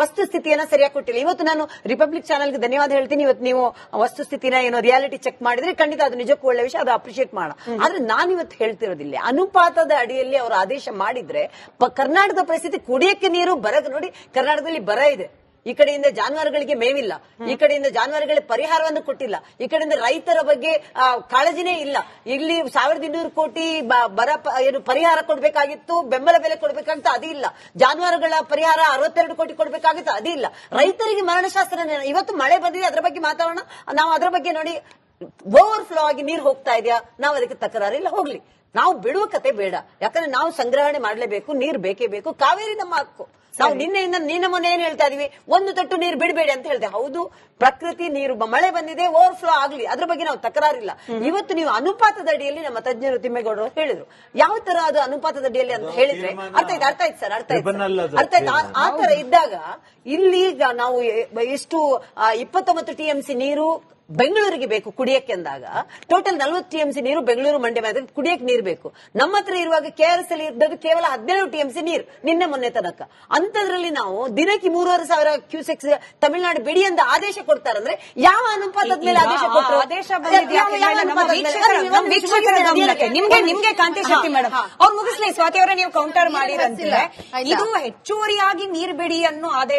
ವಸ್ತುಸ್ಥಿತಿಯನ್ನ ಸರಿಯಾಗಿ ಕೊಟ್ಟಿಲ್ಲ. ಇವತ್ತು ನಾನು ರಿಪಬ್ಲಿಕ್ ಚಾನೆಲ್ಗೆ ಧನ್ಯವಾದ ಹೇಳ್ತೀನಿ. ಇವತ್ತು ನೀವು ವಸ್ತುಸ್ಥಿತಿನ ಏನೋ ರಿಯಾಲಿಟಿ ಚೆಕ್ ಮಾಡಿದ್ರೆ ಖಂಡಿತ ಅದು ನಿಜಕ್ಕೂ ಒಳ್ಳೆ ವಿಷಯ, ಅದು ಅಪ್ರಿಶಿಯೇಟ್ ಮಾಡೋಣ. ಆದ್ರೆ ನಾನಿವತ್ತು ಹೇಳ್ತಿರೋದಿಲ್ಲ, ಅನುಪಾತದ ಅಡಿಯಲ್ಲಿ ಅವರು ಆದೇಶ ಮಾಡಿದ್ರೆ ಕರ್ನಾಟಕದ ಪರಿಸ್ಥಿತಿ ಕುಡಿಯಕ್ಕೆ ನೀರು ಬರ ನೋಡಿ, ಕರ್ನಾಟಕದಲ್ಲಿ ಬರ ಇದೆ. ಈ ಕಡೆಯಿಂದ ಜಾನುವಾರುಗಳಿಗೆ ಮೇವಿಲ್ಲ, ಈ ಕಡೆಯಿಂದ ಜಾನುವಾರುಗಳಿಗೆ ಪರಿಹಾರವನ್ನು ಕೊಟ್ಟಿಲ್ಲ, ಈ ಕಡೆಯಿಂದ ರೈತರ ಬಗ್ಗೆ ಕಾಳಜಿನೇ ಇಲ್ಲ. ಇಲ್ಲಿ 1200 ಕೋಟಿ ಬರ ಏನು ಪರಿಹಾರ ಕೊಡ್ಬೇಕಾಗಿತ್ತು, ಬೆಂಬಲ ಬೆಲೆ ಕೊಡ್ಬೇಕಾಗಿತ್ತು, ಅದು ಇಲ್ಲ. ಜಾನುವಾರುಗಳ ಪರಿಹಾರ 62 ಕೋಟಿ ಕೊಡ್ಬೇಕಾಗಿತ್ತು, ಅದು ಇಲ್ಲ. ರೈತರಿಗೆ ಮರಣಶಾಸ್ತ್ರ. ಇವತ್ತು ಮಳೆ ಬಂದಿದೆ, ಅದ್ರ ಬಗ್ಗೆ ಮಾತಾಡೋಣ. ನಾವು ಅದ್ರ ಬಗ್ಗೆ ನೋಡಿ, ಓವರ್ಫ್ಲೋ ಆಗಿ ನೀರು ಹೋಗ್ತಾ ಇದೆಯಾ, ನಾವು ಅದಕ್ಕೆ ತಕರಾರಿಲ್ಲ, ಹೋಗ್ಲಿ. ನಾವು ಬಿಡುವ ಕತೆ ಬೇಡ, ಯಾಕಂದ್ರೆ ನಾವು ಸಂಗ್ರಹಣೆ ಮಾಡ್ಲೇಬೇಕು, ನೀರು ಬೇಕೇ ಬೇಕು. ಕಾವೇರಿ ನಮ್ಮ ಹಕ್ಕು. ನಾವು ನಿನ್ನೆ ಮೊನ್ನೆ ಏನ್ ಹೇಳ್ತಾ ಇದೀವಿ, ಒಂದು ತೊಟ್ಟು ನೀರು ಬಿಡಬೇಡಿ ಅಂತ ಹೇಳ್ತೇವೆ. ಹೌದು, ಪ್ರಕೃತಿ ನೀರು ಮಳೆ ಬಂದಿದೆ, ಓವರ್ಫ್ಲೋ ಆಗ್ಲಿ, ಅದ್ರ ಬಗ್ಗೆ ನಾವು ತಕರಾರಿಲ್ಲ. ಇವತ್ತು ನೀವು ಅನುಪಾತದ ಅಡಿಯಲ್ಲಿ ನಮ್ಮ ತಜ್ಞರು ತಿಮ್ಮೇಗೌಡರು ಹೇಳಿದ್ರು, ಯಾವ ತರ ಅದು ಅನುಪಾತದ ಅಡಿಯಲ್ಲಿ ಅಂತ ಹೇಳಿದ್ರೆ ಅರ್ಥ ಆಯ್ತು ಸರ್, ಅರ್ಥ ಆಯ್ತು. ಆ ತರ ಇದ್ದಾಗ ಇಲ್ಲಿ ನಾವು ಎಷ್ಟು 29 TMC ನೀರು ಬೆಂಗಳೂರಿಗೆ ಬೇಕು ಕುಡಿಯಕ್ಕೆ ಅಂದಾಗ, ಟೋಟಲ್ 40 TMC ನೀರು ಬೆಂಗಳೂರು ಮಂಡ್ಯ ಕುಡಿಯಕ್ಕೆ ನೀರು ಬೇಕು. ನಮ್ಮ ಹತ್ರ ಇರುವಾಗ KRS ಅಲ್ಲಿ ಇದ್ದದ್ದು ಕೇವಲ 17 TMC ನೀರು ನಿನ್ನೆ ಮೊನ್ನೆ ತನಕ. ಅಂತದ್ರಲ್ಲಿ ನಾವು ದಿನಕ್ಕೆ 3500 ಕ್ಯೂಸೆಕ್ಸ್ ತಮಿಳುನಾಡು ಬಿಡಿ ಅಂತ ಆದೇಶ ಕೊಡ್ತಾರಂದ್ರೆ ಯಾವ ಅನುಪಾತದ ಮೇಲೆ ಆದೇಶ ಕೊಟ್ಟರು? ನಿಮ್ಗೆ ಕಾಂತಿ ಶಕ್ತಿ ಮೇಡಮ್ ಅವ್ರು ಮುಗಿಸ್ಲಿ. ಸ್ವಾತಿ ಅವರೇ, ನೀವು ಕೌಂಟರ್ ಮಾಡಿರಂತೆ ಇದು ಹೆಚ್ಚುವರಿಯಾಗಿ ನೀರು ಬಿಡಿ ಅನ್ನೋ ಆದೇಶ